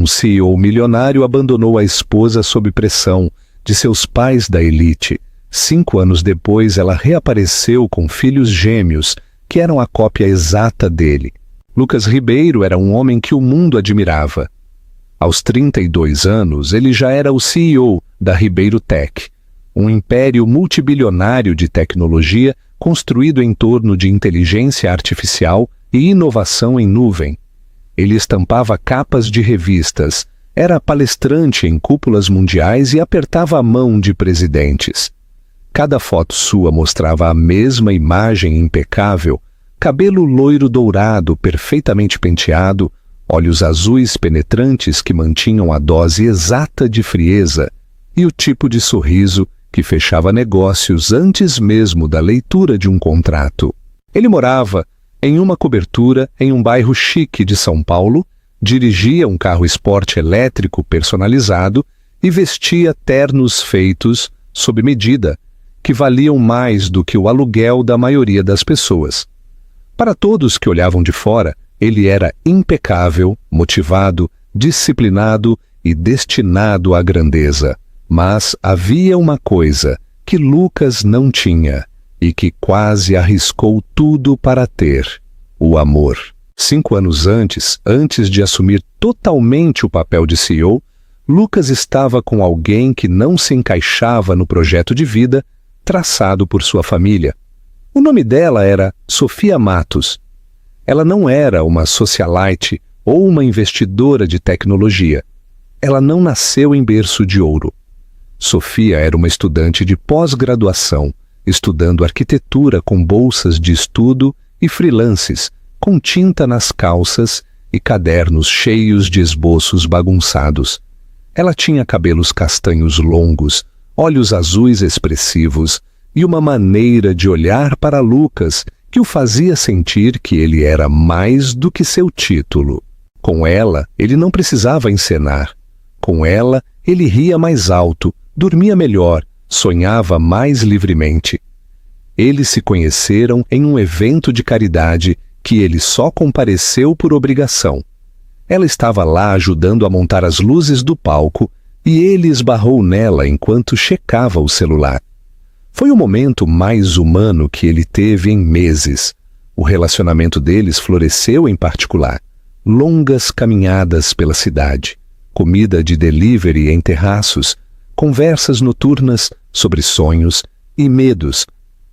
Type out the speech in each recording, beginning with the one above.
CEO milionário abandonou a esposa sob pressão de seus pais da elite. 5 anos depois, ela reapareceu com filhos gêmeos, que eram a cópia exata dele. Lucas Ribeiro era um homem que o mundo admirava. Aos 32 anos, ele já era o CEO da Ribeiro Tech, um império multibilionário de tecnologia construído em torno de inteligência artificial e inovação em nuvem. Ele estampava capas de revistas, era palestrante em cúpulas mundiais e apertava a mão de presidentes. Cada foto sua mostrava a mesma imagem impecável, cabelo loiro dourado perfeitamente penteado, olhos azuis penetrantes que mantinham a dose exata de frieza e o tipo de sorriso que fechava negócios antes mesmo da leitura de um contrato. Ele morava em uma cobertura em um bairro chique de São Paulo, dirigia um carro esporte elétrico personalizado e vestia ternos feitos sob medida, que valiam mais do que o aluguel da maioria das pessoas. Para todos que olhavam de fora, ele era impecável, motivado, disciplinado e destinado à grandeza. Mas havia uma coisa que Lucas não tinha e que quase arriscou tudo para ter: o amor. 5 anos antes de assumir totalmente o papel de CEO, Lucas estava com alguém que não se encaixava no projeto de vida traçado por sua família. O nome dela era Sofia Matos. Ela não era uma socialite ou uma investidora de tecnologia. Ela não nasceu em berço de ouro. Sofia era uma estudante de pós-graduação, estudando arquitetura com bolsas de estudo e freelances, com tinta nas calças e cadernos cheios de esboços bagunçados. Ela tinha cabelos castanhos longos, olhos azuis expressivos e uma maneira de olhar para Lucas que o fazia sentir que ele era mais do que seu título. Com ela, ele não precisava encenar. Com ela, ele ria mais alto, dormia melhor, sonhava mais livremente. Eles se conheceram em um evento de caridade que ele só compareceu por obrigação. Ela estava lá ajudando a montar as luzes do palco e ele esbarrou nela enquanto checava o celular. Foi o momento mais humano que ele teve em meses. O relacionamento deles floresceu em particular. Longas caminhadas pela cidade, comida de delivery em terraços, conversas noturnas sobre sonhos e medos.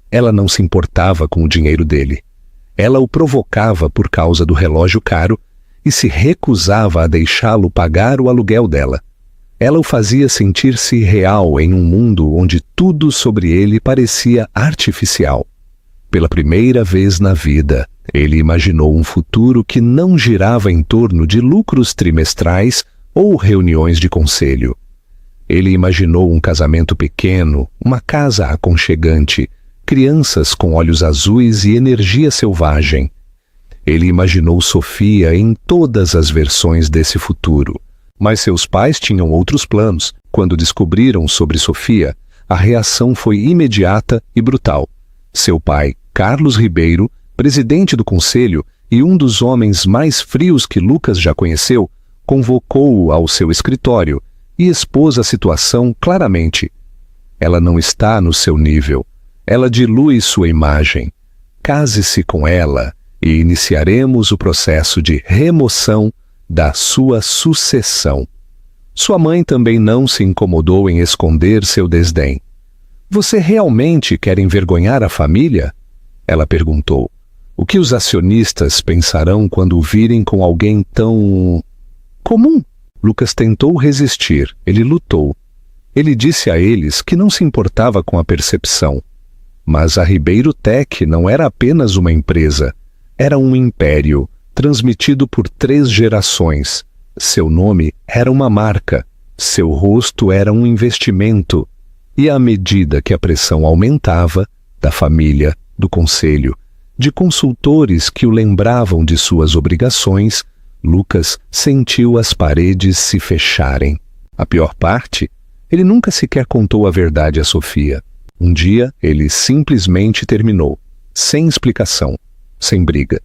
Ela não se importava com o dinheiro dele. Ela o provocava por causa do relógio caro e se recusava a deixá-lo pagar o aluguel dela. Ela o fazia sentir-se real em um mundo onde tudo sobre ele parecia artificial. Pela primeira vez na vida, ele imaginou um futuro que não girava em torno de lucros trimestrais ou reuniões de conselho. Ele imaginou um casamento pequeno, uma casa aconchegante, crianças com olhos azuis e energia selvagem. Ele imaginou Sofia em todas as versões desse futuro. Mas seus pais tinham outros planos. Quando descobriram sobre Sofia, a reação foi imediata e brutal. Seu pai, Carlos Ribeiro, presidente do conselho e um dos homens mais frios que Lucas já conheceu, convocou-o ao seu escritório e expôs a situação claramente. Ela não está no seu nível. Ela dilui sua imagem. Case-se com ela e iniciaremos o processo de remoção da sua sucessão. Sua mãe também não se incomodou em esconder seu desdém. Você realmente quer envergonhar a família? Ela perguntou. O que os acionistas pensarão quando o virem com alguém tão comum? Lucas tentou resistir. Ele lutou. Ele disse a eles que não se importava com a percepção. Mas a Ribeiro Tech não era apenas uma empresa. Era um império, transmitido por 3 gerações. Seu nome era uma marca, seu rosto era um investimento. E à medida que a pressão aumentava, da família, do conselho, de consultores que o lembravam de suas obrigações, Lucas sentiu as paredes se fecharem. A pior parte, ele nunca sequer contou a verdade a Sofia. Um dia, ele simplesmente terminou, sem explicação, sem briga.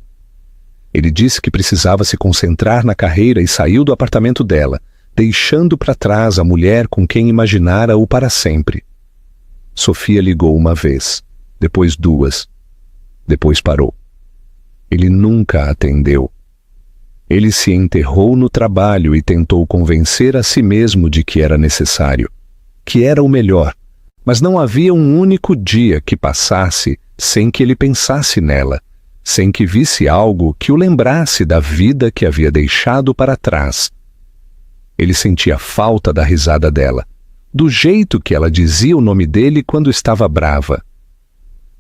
Ele disse que precisava se concentrar na carreira e saiu do apartamento dela, deixando para trás a mulher com quem imaginara-o para sempre. Sofia ligou uma vez, depois duas, depois parou. Ele nunca a atendeu. Ele se enterrou no trabalho e tentou convencer a si mesmo de que era necessário, que era o melhor, mas não havia um único dia que passasse sem que ele pensasse nela, sem que visse algo que o lembrasse da vida que havia deixado para trás. Ele sentia falta da risada dela, do jeito que ela dizia o nome dele quando estava brava,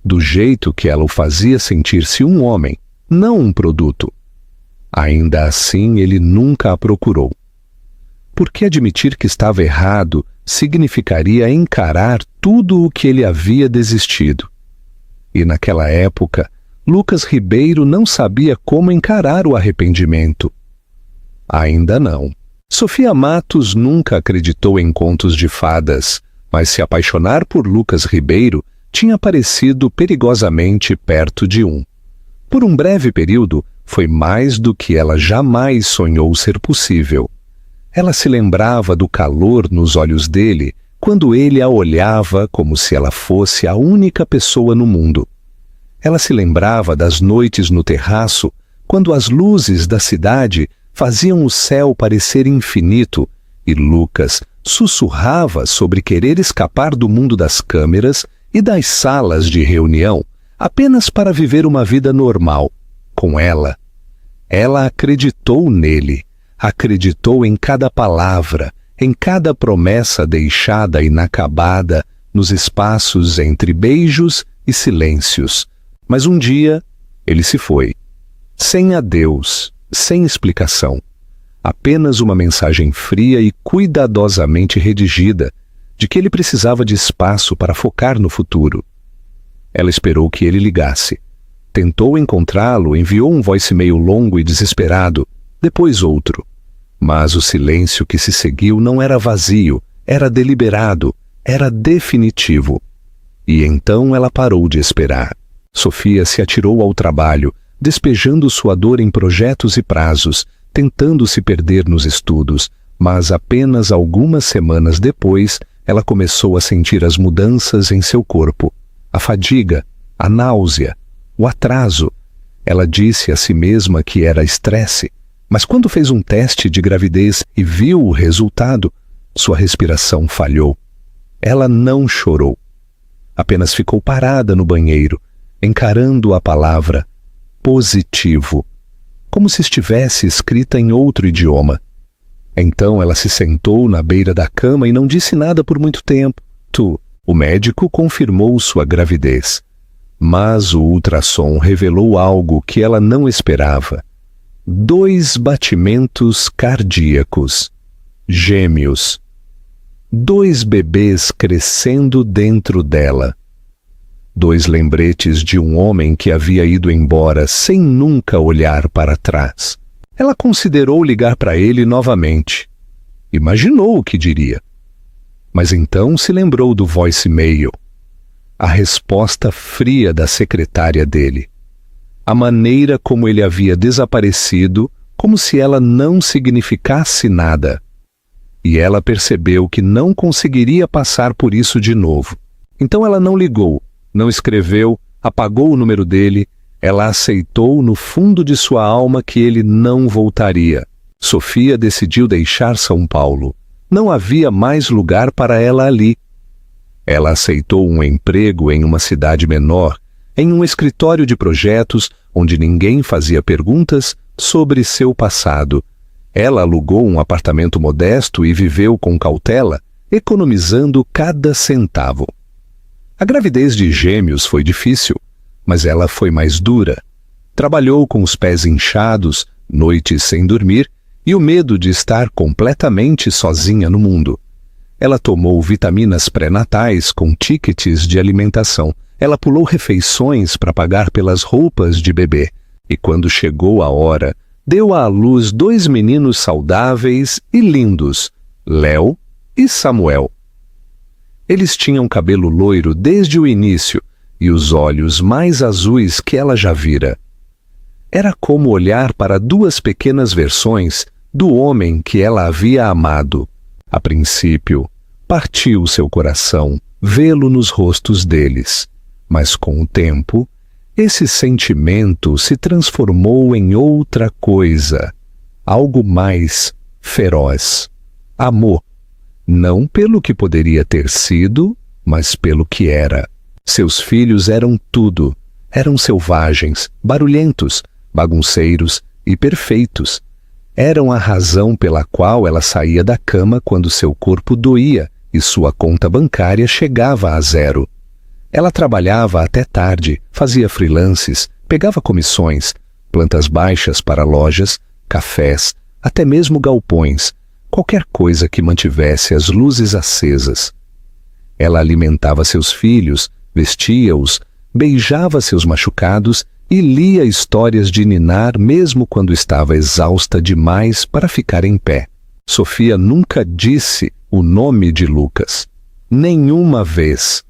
do jeito que ela o fazia sentir-se um homem, não um produto. Ainda assim, ele nunca a procurou. Porque admitir que estava errado significaria encarar tudo o que ele havia desistido. E naquela época, Lucas Ribeiro não sabia como encarar o arrependimento. Ainda não. Sofia Matos nunca acreditou em contos de fadas, mas se apaixonar por Lucas Ribeiro tinha parecido perigosamente perto de um. Por um breve período, foi mais do que ela jamais sonhou ser possível. Ela se lembrava do calor nos olhos dele quando ele a olhava como se ela fosse a única pessoa no mundo. Ela se lembrava das noites no terraço, quando as luzes da cidade faziam o céu parecer infinito e Lucas sussurrava sobre querer escapar do mundo das câmeras e das salas de reunião apenas para viver uma vida normal, com ela. Ela acreditou nele, acreditou em cada palavra, em cada promessa deixada inacabada nos espaços entre beijos e silêncios. Mas um dia ele se foi, sem adeus, sem explicação. Apenas uma mensagem fria e cuidadosamente redigida de que ele precisava de espaço para focar no futuro. Ela esperou que ele ligasse. Tentou encontrá-lo, enviou um voicemail longo e desesperado, depois outro. Mas o silêncio que se seguiu não era vazio, era deliberado, era definitivo. E então ela parou de esperar. Sofia se atirou ao trabalho, despejando sua dor em projetos e prazos, tentando se perder nos estudos, mas apenas algumas semanas depois ela começou a sentir as mudanças em seu corpo, a fadiga, a náusea, o atraso. Ela disse a si mesma que era estresse, mas quando fez um teste de gravidez e viu o resultado, sua respiração falhou. Ela não chorou. Apenas ficou parada no banheiro, encarando a palavra positivo, como se estivesse escrita em outro idioma. Então ela se sentou na beira da cama e não disse nada por muito tempo. O médico confirmou sua gravidez. Mas o ultrassom revelou algo que ela não esperava. 2 batimentos cardíacos. Gêmeos. 2 bebês crescendo dentro dela. 2 lembretes de um homem que havia ido embora sem nunca olhar para trás. Ela considerou ligar para ele novamente. Imaginou o que diria. Mas então se lembrou do voicemail. A resposta fria da secretária dele. A maneira como ele havia desaparecido, como se ela não significasse nada. E ela percebeu que não conseguiria passar por isso de novo. Então ela não ligou, não escreveu, apagou o número dele. Ela aceitou no fundo de sua alma que ele não voltaria. Sofia decidiu deixar São Paulo. Não havia mais lugar para ela ali. Ela aceitou um emprego em uma cidade menor, em um escritório de projetos onde ninguém fazia perguntas sobre seu passado. Ela alugou um apartamento modesto e viveu com cautela, economizando cada centavo. A gravidez de gêmeos foi difícil, mas ela foi mais dura. Trabalhou com os pés inchados, noites sem dormir e o medo de estar completamente sozinha no mundo. Ela tomou vitaminas pré-natais com tickets de alimentação. Ela pulou refeições para pagar pelas roupas de bebê. E quando chegou a hora, deu à luz 2 meninos saudáveis e lindos, Léo e Samuel. Eles tinham cabelo loiro desde o início e os olhos mais azuis que ela já vira. Era como olhar para duas pequenas versões do homem que ela havia amado. A princípio, partiu seu coração vê-lo nos rostos deles, mas com o tempo, esse sentimento se transformou em outra coisa, algo mais feroz. Amor, não pelo que poderia ter sido, mas pelo que era. Seus filhos eram tudo. Eram selvagens, barulhentos, bagunceiros e perfeitos. Eram a razão pela qual ela saía da cama quando seu corpo doía e sua conta bancária chegava a zero. Ela trabalhava até tarde, fazia freelances, pegava comissões, plantas baixas para lojas, cafés, até mesmo galpões, qualquer coisa que mantivesse as luzes acesas. Ela alimentava seus filhos, vestia-os, beijava seus machucados e lia histórias de ninar mesmo quando estava exausta demais para ficar em pé. Sofia nunca disse o nome de Lucas. Nenhuma vez.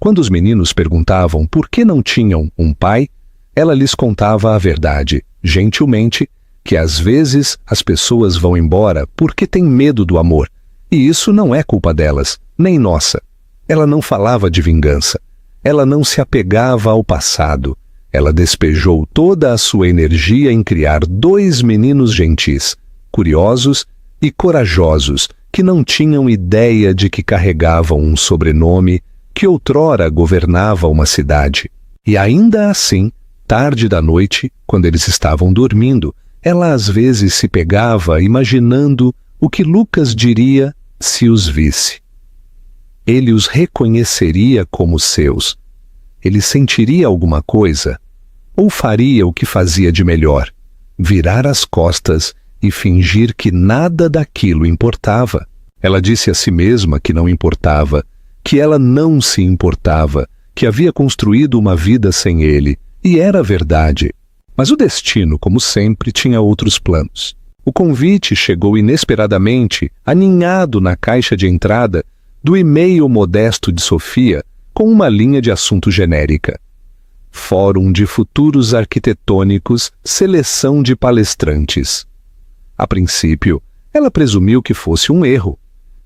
Quando os meninos perguntavam por que não tinham um pai, ela lhes contava a verdade, gentilmente, que às vezes as pessoas vão embora porque têm medo do amor, e isso não é culpa delas, nem nossa. Ela não falava de vingança. Ela não se apegava ao passado. Ela despejou toda a sua energia em criar dois meninos gentis, curiosos e corajosos, que não tinham ideia de que carregavam um sobrenome que outrora governava uma cidade. E ainda assim, tarde da noite, quando eles estavam dormindo, ela às vezes se pegava imaginando o que Lucas diria se os visse. Ele os reconheceria como seus. Ele sentiria alguma coisa? Ou faria o que fazia de melhor? Virar as costas e fingir que nada daquilo importava? Ela disse a si mesma que não importava, que ela não se importava, que havia construído uma vida sem ele, e era verdade. Mas o destino, como sempre, tinha outros planos. O convite chegou inesperadamente, aninhado na caixa de entrada do e-mail modesto de Sofia, com uma linha de assunto genérica. Fórum de Futuros Arquitetônicos, seleção de palestrantes. A princípio, ela presumiu que fosse um erro.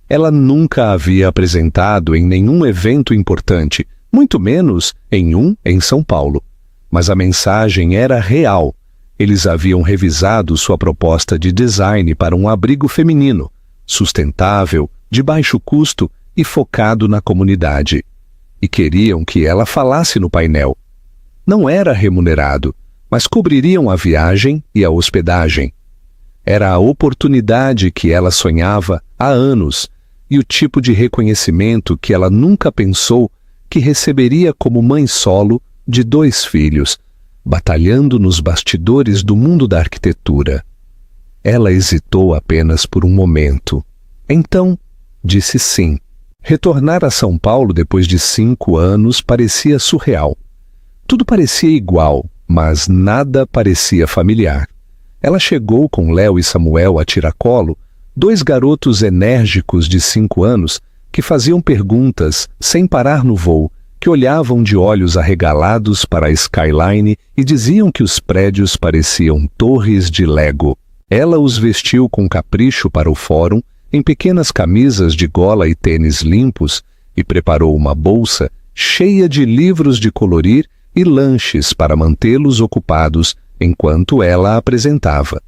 Ela nunca havia apresentado em nenhum evento importante, muito menos em um em São Paulo. Mas a mensagem era real. Eles haviam revisado sua proposta de design para um abrigo feminino, sustentável, de baixo custo e focado na comunidade. E queriam que ela falasse no painel. Não era remunerado, mas cobririam a viagem e a hospedagem. Era a oportunidade que ela sonhava há anos e o tipo de reconhecimento que ela nunca pensou que receberia como mãe solo de 2 filhos, batalhando nos bastidores do mundo da arquitetura. Ela hesitou apenas por um momento. Então, disse sim. Retornar a São Paulo depois de 5 anos parecia surreal. Tudo parecia igual, mas nada parecia familiar. Ela chegou com Léo e Samuel a tiracolo, 2 garotos enérgicos de 5 anos que faziam perguntas sem parar no voo, que olhavam de olhos arregalados para a skyline e diziam que os prédios pareciam torres de Lego. Ela os vestiu com capricho para o fórum, em pequenas camisas de gola e tênis limpos, e preparou uma bolsa cheia de livros de colorir e lanches para mantê-los ocupados enquanto ela apresentava.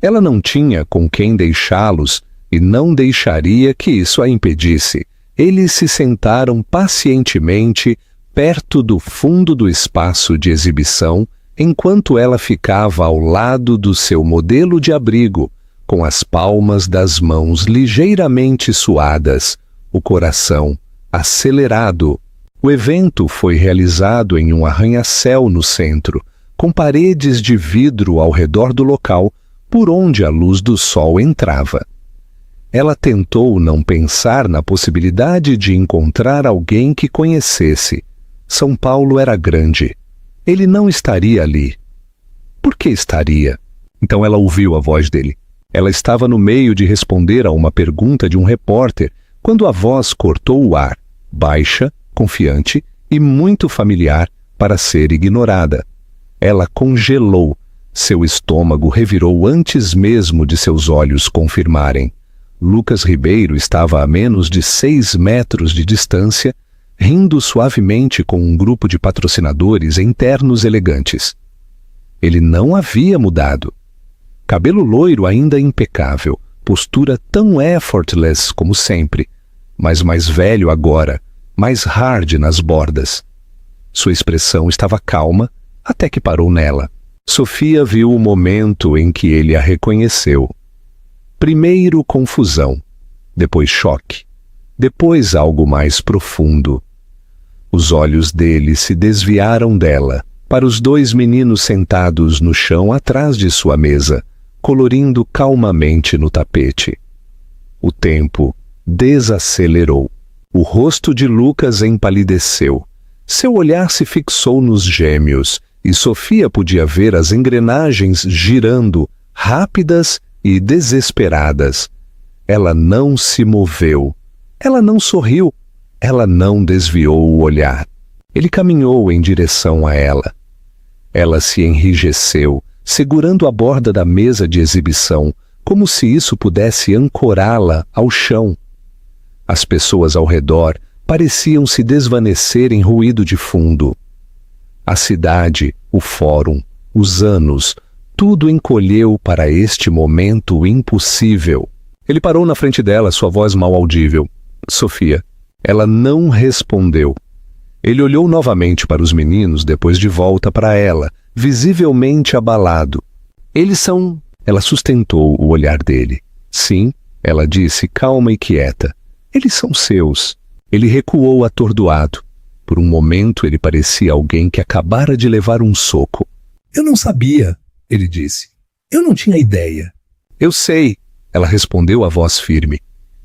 Ela não tinha com quem deixá-los e não deixaria que isso a impedisse. Eles se sentaram pacientemente perto do fundo do espaço de exibição, enquanto ela ficava ao lado do seu modelo de abrigo, com as palmas das mãos ligeiramente suadas, o coração acelerado. O evento foi realizado em um arranha-céu no centro, com paredes de vidro ao redor do local, por onde a luz do sol entrava. Ela tentou não pensar na possibilidade de encontrar alguém que conhecesse. São Paulo era grande. Ele não estaria ali. Por que estaria? Então ela ouviu a voz dele. Ela estava no meio de responder a uma pergunta de um repórter, quando a voz cortou o ar, baixa, confiante e muito familiar para ser ignorada. Ela congelou. Seu estômago revirou antes mesmo de seus olhos confirmarem. Lucas Ribeiro estava a menos de 6 metros de distância, rindo suavemente com um grupo de patrocinadores em ternos elegantes. Ele não havia mudado. Cabelo loiro ainda impecável, postura tão effortless como sempre, mas mais velho agora, mais hard nas bordas. Sua expressão estava calma, até que parou nela. Sofia viu o momento em que ele a reconheceu. Primeiro confusão, depois choque, depois algo mais profundo. Os olhos dele se desviaram dela, para os 2 meninos sentados no chão atrás de sua mesa, colorindo calmamente no tapete. O tempo desacelerou. O rosto de Lucas empalideceu. Seu olhar se fixou nos gêmeos, e Sofia podia ver as engrenagens girando, rápidas e desesperadas. Ela não se moveu. Ela não sorriu. Ela não desviou o olhar. Ele caminhou em direção a ela. Ela se enrijeceu, segurando a borda da mesa de exibição, como se isso pudesse ancorá-la ao chão. As pessoas ao redor pareciam se desvanecer em ruído de fundo. A cidade, o fórum, os anos, tudo encolheu para este momento impossível. Ele parou na frente dela, sua voz mal audível. Sofia. Ela não respondeu. Ele olhou novamente para os meninos, depois de volta para ela, visivelmente abalado. Eles são... Ela sustentou o olhar dele. Sim, ela disse, calma e quieta. Eles são seus. Ele recuou atordoado. Por um momento ele parecia alguém que acabara de levar um soco. Eu não sabia, ele disse. Eu não tinha ideia. Eu sei, ela respondeu a voz firme.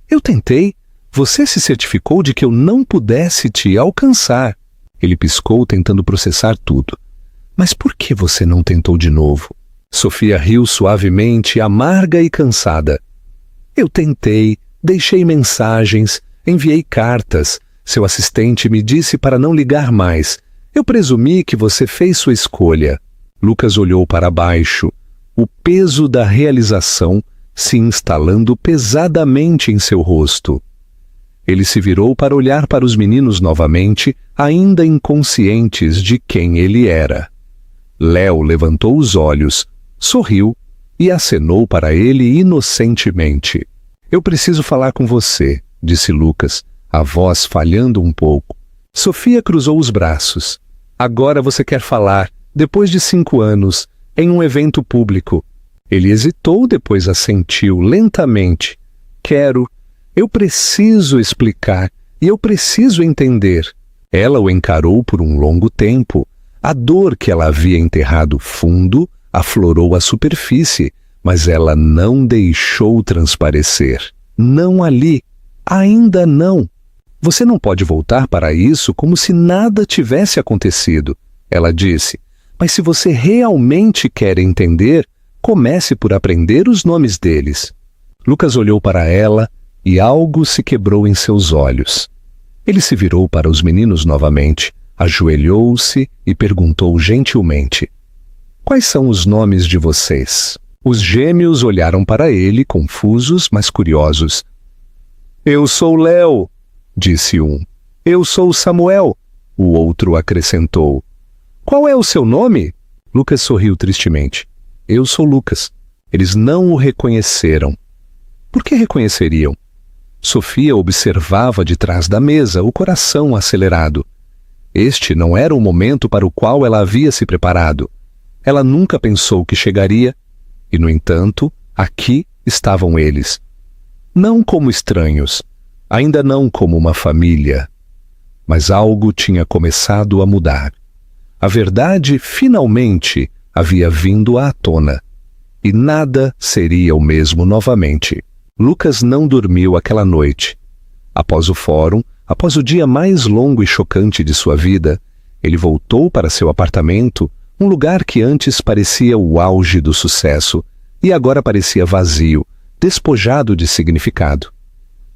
Eu tentei. Você se certificou de que eu não pudesse te alcançar. Ele piscou, tentando processar tudo. Mas por que você não tentou de novo? Sofia riu suavemente, amarga e cansada. Eu tentei, deixei mensagens, enviei cartas. Seu assistente me disse para não ligar mais. Eu presumi que você fez sua escolha. Lucas olhou para baixo, o peso da realização se instalando pesadamente em seu rosto. Ele se virou para olhar para os meninos novamente, ainda inconscientes de quem ele era. Léo levantou os olhos, sorriu e acenou para ele inocentemente. Eu preciso falar com você, disse Lucas, a voz falhando um pouco. Sofia cruzou os braços. Agora você quer falar, depois de 5 anos, em um evento público. Ele hesitou, depois assentiu lentamente. Quero. Eu preciso explicar e eu preciso entender. Ela o encarou por um longo tempo. A dor que ela havia enterrado fundo aflorou a superfície, mas ela não deixou transparecer. Não ali. Ainda não. Você não pode voltar para isso como se nada tivesse acontecido, ela disse. Mas se você realmente quer entender, comece por aprender os nomes deles. Lucas olhou para ela e algo se quebrou em seus olhos. Ele se virou para os meninos novamente, ajoelhou-se e perguntou gentilmente: Quais são os nomes de vocês? Os gêmeos olharam para ele, confusos, mas curiosos. Eu sou Léo, disse um. Eu sou Samuel, o outro acrescentou. Qual é o seu nome? Lucas sorriu tristemente. Eu sou Lucas. Eles não o reconheceram. Por que reconheceriam? Sofia observava de trás da mesa, o coração acelerado. Este não era o momento para o qual ela havia se preparado. Ela nunca pensou que chegaria, e, no entanto, aqui estavam eles. Não como estranhos, ainda não como uma família. Mas algo tinha começado a mudar. A verdade, finalmente, havia vindo à tona. E nada seria o mesmo novamente. Lucas não dormiu aquela noite. Após o fórum, após o dia mais longo e chocante de sua vida, ele voltou para seu apartamento, um lugar que antes parecia o auge do sucesso, e agora parecia vazio, despojado de significado.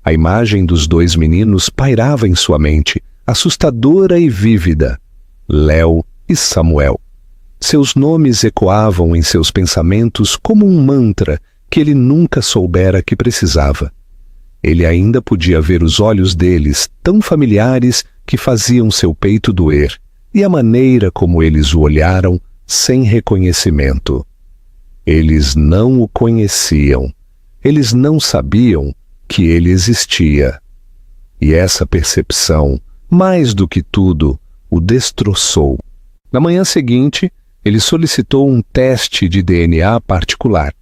A imagem dos 2 meninos pairava em sua mente, assustadora e vívida. Léo e Samuel. Seus nomes ecoavam em seus pensamentos como um mantra que ele nunca soubera que precisava. Ele ainda podia ver os olhos deles, tão familiares que faziam seu peito doer, e a maneira como eles o olharam, sem reconhecimento. Eles não o conheciam. Eles não sabiam que ele existia. E essa percepção, mais do que tudo, o destroçou. Na manhã seguinte, ele solicitou um teste de DNA particular.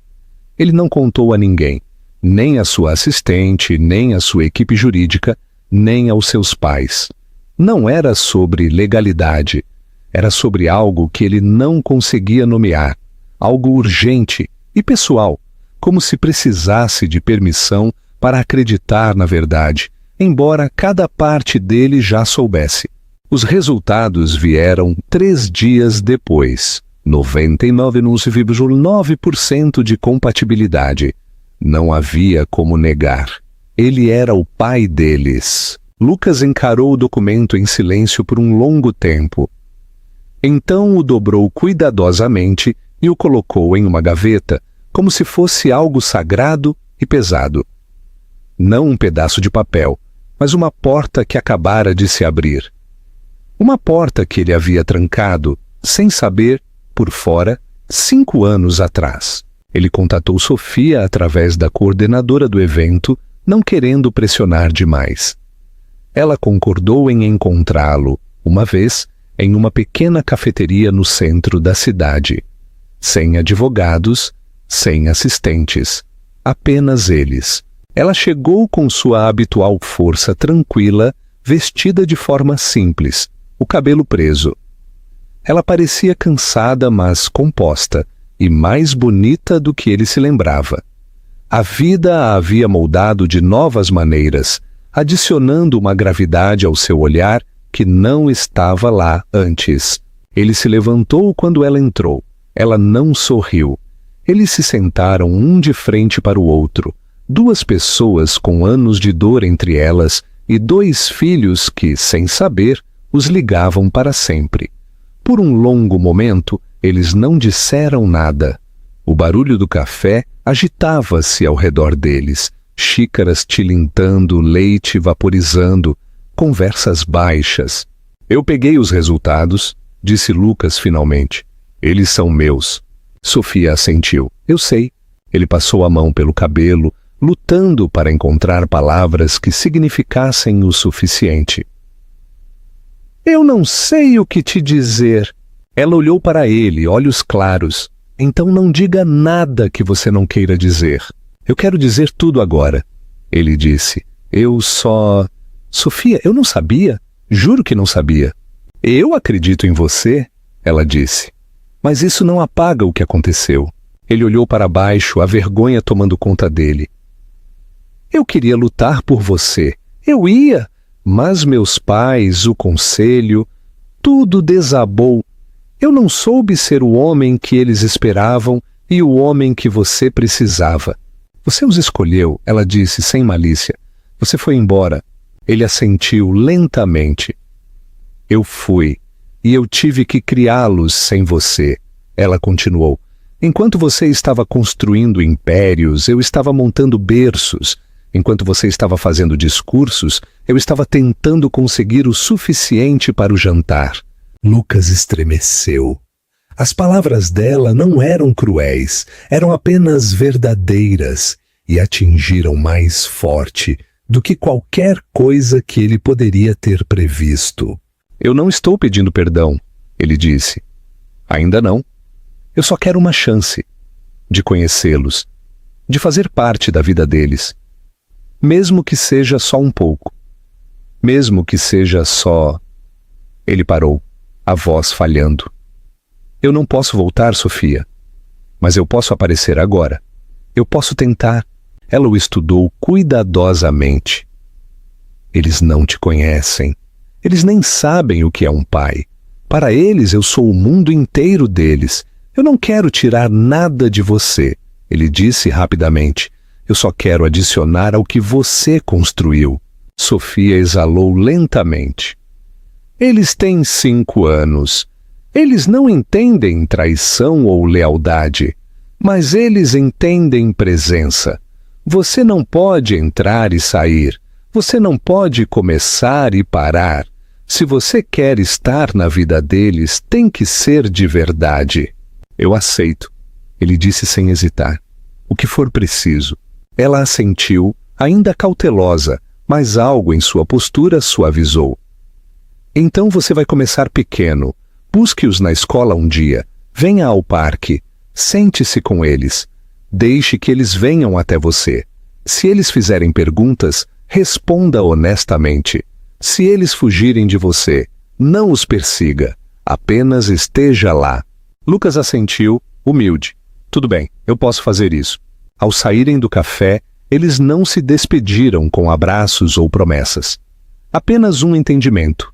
Ele não contou a ninguém, nem a sua assistente, nem a sua equipe jurídica, nem aos seus pais. Não era sobre legalidade, era sobre algo que ele não conseguia nomear, algo urgente e pessoal, como se precisasse de permissão para acreditar na verdade, embora cada parte dele já soubesse. Os resultados vieram 3 dias depois. 99,9% de compatibilidade. Não havia como negar. Ele era o pai deles. Lucas encarou o documento em silêncio por um longo tempo. Então o dobrou cuidadosamente e o colocou em uma gaveta, como se fosse algo sagrado e pesado. Não um pedaço de papel, mas uma porta que acabara de se abrir. Uma porta que ele havia trancado, sem saber, por fora, 5 anos atrás. Ele contatou Sofia através da coordenadora do evento, não querendo pressionar demais. Ela concordou em encontrá-lo, uma vez, em uma pequena cafeteria no centro da cidade. Sem advogados, sem assistentes, apenas eles. Ela chegou com sua habitual força tranquila, vestida de forma simples, o cabelo preso. Ela parecia cansada, mas composta, e mais bonita do que ele se lembrava. A vida a havia moldado de novas maneiras, adicionando uma gravidade ao seu olhar que não estava lá antes. Ele se levantou quando ela entrou. Ela não sorriu. Eles se sentaram um de frente para o outro, 2 pessoas com anos de dor entre elas e 2 filhos que, sem saber, os ligavam para sempre. Por um longo momento, eles não disseram nada. O barulho do café agitava-se ao redor deles, xícaras tilintando, leite vaporizando, conversas baixas. Eu peguei os resultados, disse Lucas finalmente. Eles são meus. Sofia assentiu. Eu sei. Ele passou a mão pelo cabelo, lutando para encontrar palavras que significassem o suficiente. Eu não sei o que te dizer. Ela olhou para ele, olhos claros. Então não diga nada que você não queira dizer. Eu quero dizer tudo agora. Ele disse. Eu só... Sofia, eu não sabia. Juro que não sabia. Eu acredito em você, ela disse. Mas isso não apaga o que aconteceu. Ele olhou para baixo, a vergonha tomando conta dele. Eu queria lutar por você. Eu ia. Mas meus pais, o conselho, tudo desabou. Eu não soube ser o homem que eles esperavam e o homem que você precisava. Você os escolheu, ela disse sem malícia. Você foi embora. Ele assentiu lentamente. Eu fui, e eu tive que criá-los sem você. Ela continuou. Enquanto você estava construindo impérios, eu estava montando berços. Enquanto você estava fazendo discursos, eu estava tentando conseguir o suficiente para o jantar. Lucas estremeceu. As palavras dela não eram cruéis, eram apenas verdadeiras e atingiram mais forte do que qualquer coisa que ele poderia ter previsto. Eu não estou pedindo perdão, ele disse. Ainda não. Eu só quero uma chance de conhecê-los, de fazer parte da vida deles. Mesmo que seja só um pouco. Mesmo que seja só... Ele parou, a voz falhando. Eu não posso voltar, Sofia. Mas eu posso aparecer agora. Eu posso tentar. Ela o estudou cuidadosamente. Eles não te conhecem. Eles nem sabem o que é um pai. Para eles, eu sou o mundo inteiro deles. Eu não quero tirar nada de você, ele disse rapidamente. Eu só quero adicionar ao que você construiu. Sofia exalou lentamente. Eles têm 5 anos. Eles não entendem traição ou lealdade, mas eles entendem presença. Você não pode entrar e sair. Você não pode começar e parar. Se você quer estar na vida deles, tem que ser de verdade. Eu aceito, ele disse sem hesitar. O que for preciso. Ela assentiu, ainda cautelosa, mas algo em sua postura suavizou. Então você vai começar pequeno. Busque-os na escola um dia. Venha ao parque. Sente-se com eles. Deixe que eles venham até você. Se eles fizerem perguntas, responda honestamente. Se eles fugirem de você, não os persiga. Apenas esteja lá. Lucas assentiu, humilde. Tudo bem, eu posso fazer isso. Ao saírem do café, eles não se despediram com abraços ou promessas. Apenas um entendimento.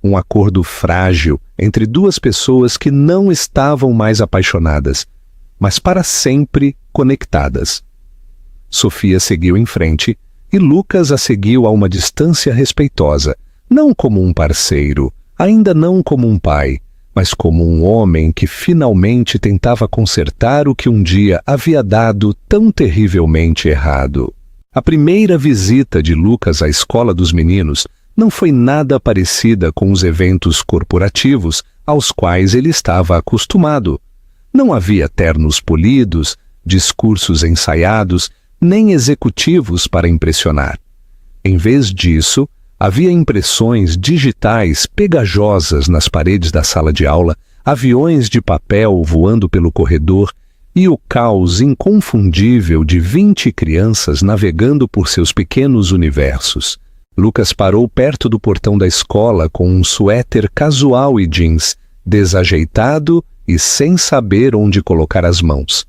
Um acordo frágil entre duas pessoas que não estavam mais apaixonadas, mas para sempre conectadas. Sofia seguiu em frente e Lucas a seguiu a uma distância respeitosa, não como um parceiro, ainda não como um pai, mas como um homem que finalmente tentava consertar o que um dia havia dado tão terrivelmente errado. A primeira visita de Lucas à escola dos meninos não foi nada parecida com os eventos corporativos aos quais ele estava acostumado. Não havia ternos polidos, discursos ensaiados, nem executivos para impressionar. Em vez disso, havia impressões digitais pegajosas nas paredes da sala de aula, aviões de papel voando pelo corredor e o caos inconfundível de 20 crianças navegando por seus pequenos universos. Lucas parou perto do portão da escola com um suéter casual e jeans, desajeitado e sem saber onde colocar as mãos.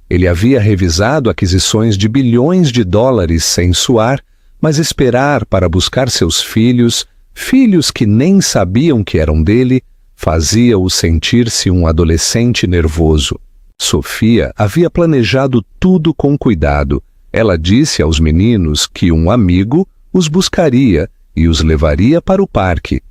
Ele havia revisado aquisições de bilhões de dólares sem suar, mas esperar para buscar seus filhos, filhos que nem sabiam que eram dele, fazia-o sentir-se um adolescente nervoso. Sofia havia planejado tudo com cuidado. Ela disse aos meninos que um amigo os buscaria e os levaria para o parque.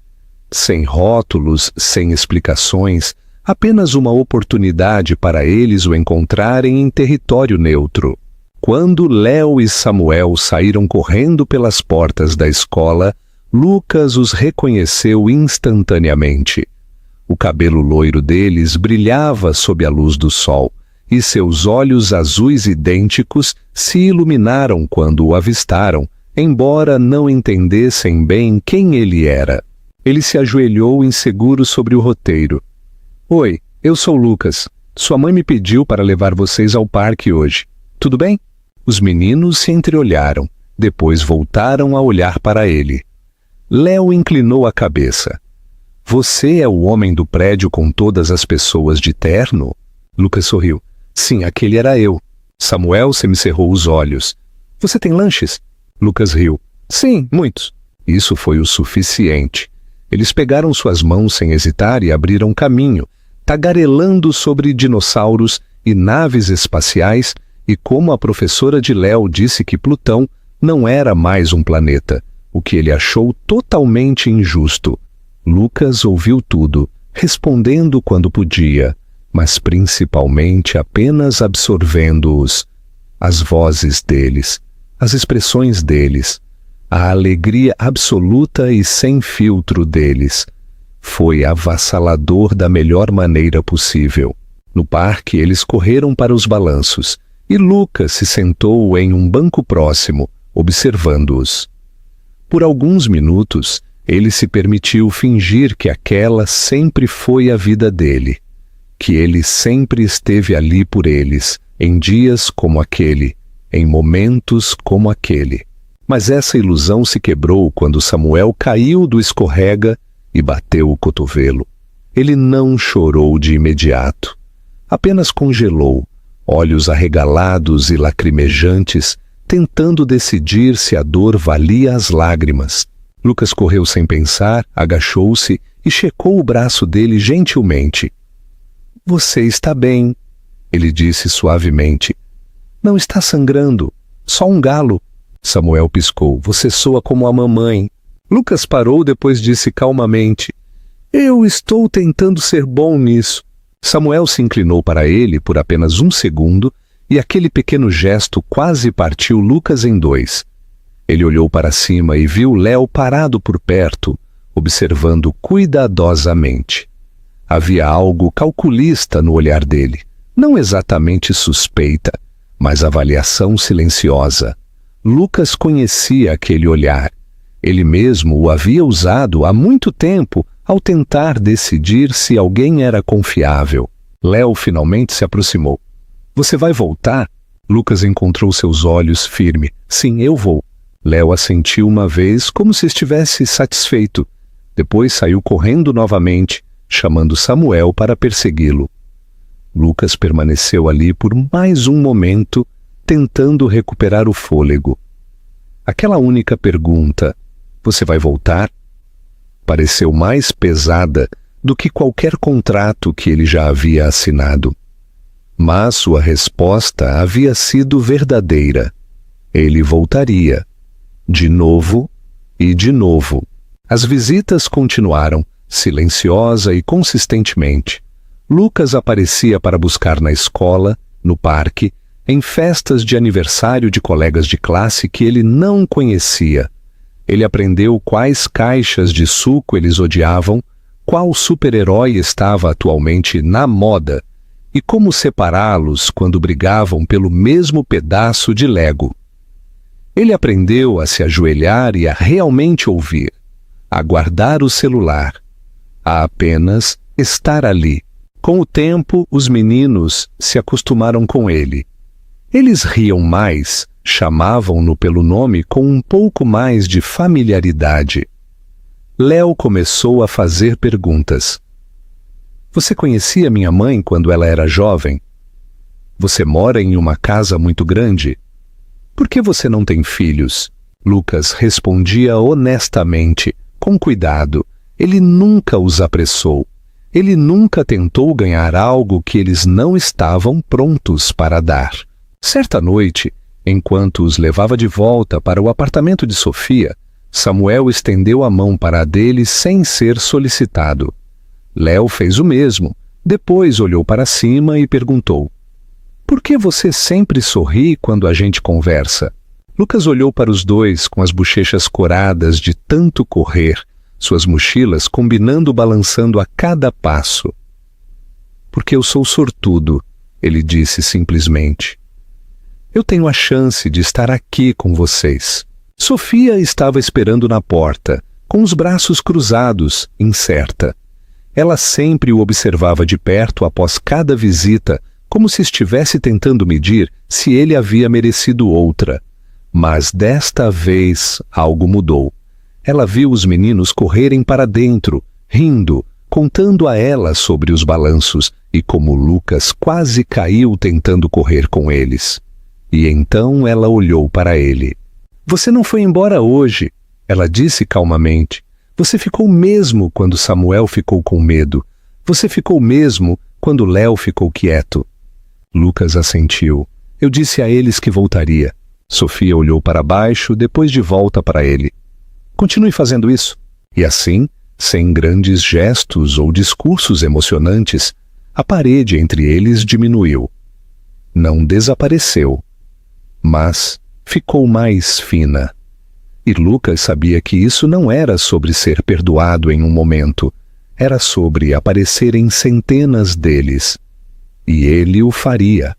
Sem rótulos, sem explicações, apenas uma oportunidade para eles o encontrarem em território neutro. Quando Léo e Samuel saíram correndo pelas portas da escola, Lucas os reconheceu instantaneamente. O cabelo loiro deles brilhava sob a luz do sol, e seus olhos azuis idênticos se iluminaram quando o avistaram, embora não entendessem bem quem ele era. Ele se ajoelhou inseguro sobre o roteiro. Oi, eu sou Lucas. Sua mãe me pediu para levar vocês ao parque hoje. Tudo bem? Os meninos se entreolharam, depois voltaram a olhar para ele. Léo inclinou a cabeça. Você é o homem do prédio com todas as pessoas de terno? Lucas sorriu. Sim, aquele era eu. Samuel semicerrou os olhos. Você tem lanches? Lucas riu. Sim, muitos. Isso foi o suficiente. Eles pegaram suas mãos sem hesitar e abriram caminho, tagarelando sobre dinossauros e naves espaciais, e como a professora de Léo disse que Plutão não era mais um planeta, o que ele achou totalmente injusto. Lucas ouviu tudo, respondendo quando podia, mas principalmente apenas absorvendo-os, as vozes deles, as expressões deles, a alegria absoluta e sem filtro deles. Foi avassalador da melhor maneira possível. No parque, eles correram para os balanços, e Lucas se sentou em um banco próximo, observando-os. Por alguns minutos, ele se permitiu fingir que aquela sempre foi a vida dele, que ele sempre esteve ali por eles, em dias como aquele, em momentos como aquele. Mas essa ilusão se quebrou quando Samuel caiu do escorrega e bateu o cotovelo. Ele não chorou de imediato, apenas congelou, olhos arregalados e lacrimejantes, tentando decidir se a dor valia as lágrimas. Lucas correu sem pensar, agachou-se e checou o braço dele gentilmente. Você está bem, ele disse suavemente. Não está sangrando, só um galo. Samuel piscou. Você soa como a mamãe. Lucas parou, depois disse calmamente. Eu estou tentando ser bom nisso. Samuel se inclinou para ele por apenas um segundo e aquele pequeno gesto quase partiu Lucas em dois. Ele olhou para cima e viu Léo parado por perto, observando cuidadosamente. Havia algo calculista no olhar dele, não exatamente suspeita, mas avaliação silenciosa. Lucas conhecia aquele olhar. Ele mesmo o havia usado há muito tempo ao tentar decidir se alguém era confiável. Léo finalmente se aproximou. Você vai voltar? Lucas encontrou seus olhos firme. Sim, eu vou. Léo assentiu uma vez como se estivesse satisfeito. Depois saiu correndo novamente, chamando Samuel para persegui-lo. Lucas permaneceu ali por mais um momento, tentando recuperar o fôlego. Aquela única pergunta, você vai voltar? Pareceu mais pesada do que qualquer contrato que ele já havia assinado. Mas sua resposta havia sido verdadeira. Ele voltaria. De novo e de novo. As visitas continuaram, silenciosa e consistentemente. Lucas aparecia para buscar na escola, no parque, em festas de aniversário de colegas de classe que ele não conhecia. Ele aprendeu quais caixas de suco eles odiavam, qual super-herói estava atualmente na moda e como separá-los quando brigavam pelo mesmo pedaço de Lego. Ele aprendeu a se ajoelhar e a realmente ouvir, a guardar o celular, a apenas estar ali. Com o tempo, os meninos se acostumaram com ele. Eles riam mais, chamavam-no pelo nome com um pouco mais de familiaridade. Léo começou a fazer perguntas. Você conhecia minha mãe quando ela era jovem? Você mora em uma casa muito grande? Por que você não tem filhos? Lucas respondia honestamente, com cuidado. Ele nunca os apressou. Ele nunca tentou ganhar algo que eles não estavam prontos para dar. Certa noite, enquanto os levava de volta para o apartamento de Sofia, Samuel estendeu a mão para a dele sem ser solicitado. Léo fez o mesmo, depois olhou para cima e perguntou: por que você sempre sorri quando a gente conversa? Lucas olhou para os dois com as bochechas coradas de tanto correr, suas mochilas combinando balançando a cada passo. Porque eu sou sortudo, ele disse simplesmente. Eu tenho a chance de estar aqui com vocês. Sofia estava esperando na porta, com os braços cruzados, incerta. Ela sempre o observava de perto após cada visita, como se estivesse tentando medir se ele havia merecido outra. Mas desta vez algo mudou. Ela viu os meninos correrem para dentro, rindo, contando a ela sobre os balanços e como Lucas quase caiu tentando correr com eles. E então ela olhou para ele. Você não foi embora hoje, ela disse calmamente. Você ficou mesmo quando Samuel ficou com medo. Você ficou mesmo quando Léo ficou quieto. Lucas assentiu. Eu disse a eles que voltaria. Sofia olhou para baixo, depois de volta para ele. Continue fazendo isso. E assim, sem grandes gestos ou discursos emocionantes, a parede entre eles diminuiu. Não desapareceu, mas ficou mais fina. E Lucas sabia que isso não era sobre ser perdoado em um momento, era sobre aparecer em centenas deles. E ele o faria.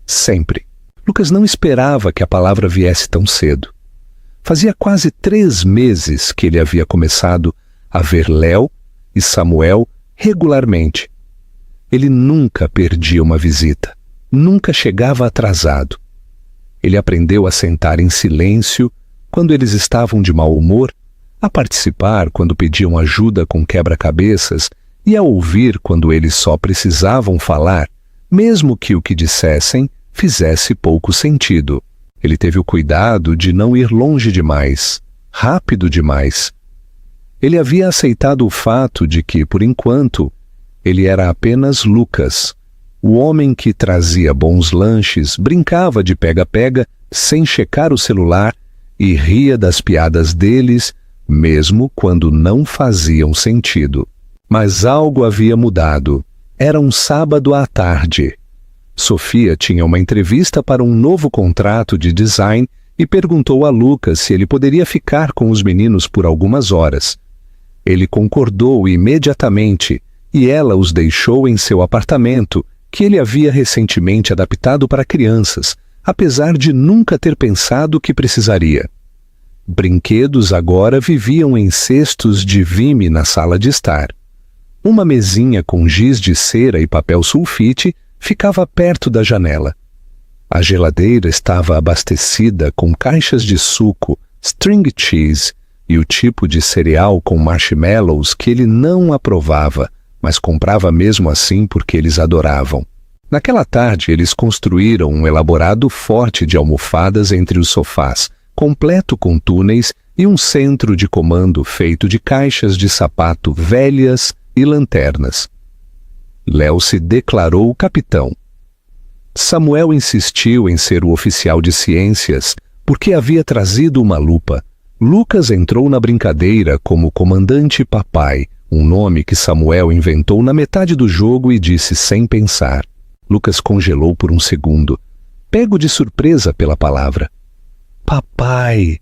Sempre. Lucas não esperava que a palavra viesse tão cedo. Fazia quase 3 meses que ele havia começado a ver Léo e Samuel regularmente. Ele nunca perdia uma visita, nunca chegava atrasado. Ele aprendeu a sentar em silêncio quando eles estavam de mau humor, a participar quando pediam ajuda com quebra-cabeças e a ouvir quando eles só precisavam falar, mesmo que o que dissessem fizesse pouco sentido. Ele teve o cuidado de não ir longe demais, rápido demais. Ele havia aceitado o fato de que, por enquanto, ele era apenas Lucas, o homem que trazia bons lanches, brincava de pega-pega sem checar o celular e ria das piadas deles, mesmo quando não faziam sentido. Mas algo havia mudado. Era um sábado à tarde. Sofia tinha uma entrevista para um novo contrato de design e perguntou a Lucas se ele poderia ficar com os meninos por algumas horas. Ele concordou imediatamente e ela os deixou em seu apartamento, que ele havia recentemente adaptado para crianças, apesar de nunca ter pensado que precisaria. Brinquedos agora viviam em cestos de vime na sala de estar. Uma mesinha com giz de cera e papel sulfite ficava perto da janela. A geladeira estava abastecida com caixas de suco, string cheese e o tipo de cereal com marshmallows que ele não aprovava, mas comprava mesmo assim porque eles adoravam. Naquela tarde, eles construíram um elaborado forte de almofadas entre os sofás, completo com túneis e um centro de comando feito de caixas de sapato velhas e lanternas. Léo se declarou o capitão. Samuel insistiu em ser o oficial de ciências porque havia trazido uma lupa. Lucas entrou na brincadeira como comandante papai, um nome que Samuel inventou na metade do jogo e disse sem pensar. Lucas congelou por um segundo, pego de surpresa pela palavra. Papai!